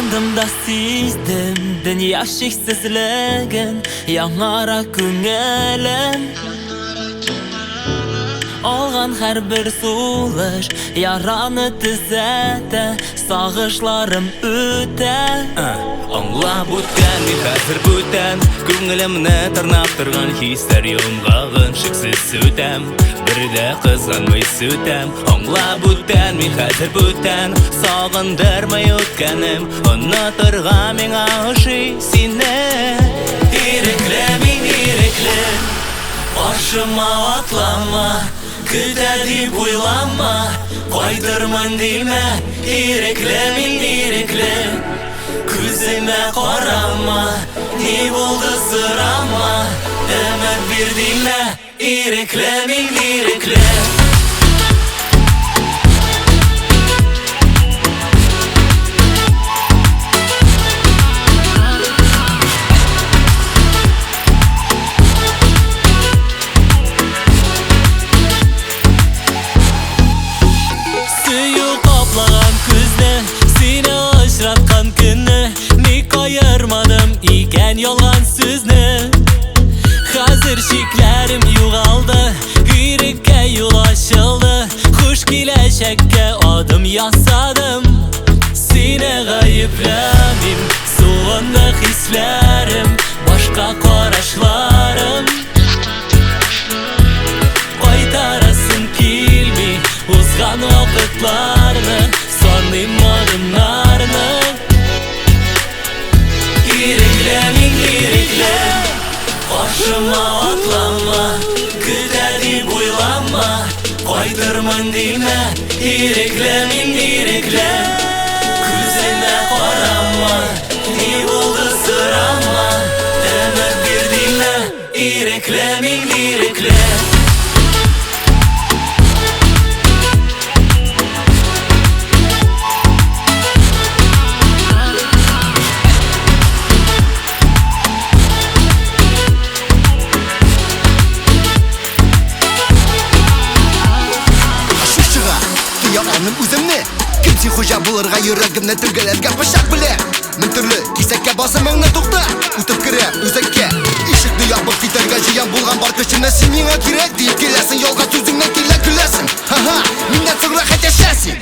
Yandımda sizdim dünya şiksizligin Yangara күңелем Algan her bir suluş Yarаны tüzete Sağışlarım üte Аңлап үткән мин хәзер бүтән Күңелемне тырнап торган хисләр йомгагын шексез сүтәм Бер дә кызганмый сүтәм Аңлап үткән мин хәзер бүтән Сагындырмый үткәнем Онытырга миңа ошый сине Ирекле мин ирекле Каршыма атлама Көтә дип уйлама Кайдырмын димә Ирекле мин ирекле Күземә карама Ни булды сорама Өмет бир димә Ирекле мин ирекле Икән ялган сүзне Хәзер шикләрем югалды Иреккә юл ачылды Хуш киләчәккә адым ясадым Сине гаепләмим Суынды хисләрем Башка карашларым Кайтарасым килми Узган вакытларны Саныйм адымнарны Ирекле мин ирекле Каршыма атлама Көтә дип уйлама Кайдырмын димә Ирекле мин ирекле Күземә карама Ни булды сорама Өмет бир димә Ирекле мин ирекле Аным үземне Кимси хуҗа булырга йөрәгемне тиргәләргә пычак белән Мең төрле кисәккә басымыңны тукта Үтеп керәм үзәккә Ишекне ябып китәргә җыян булган бар көчемне Син миңа кирәк дип киләсең Ялга сүзеңнән килә көләсең Ха-ха, миннән соңра хәтәшәсең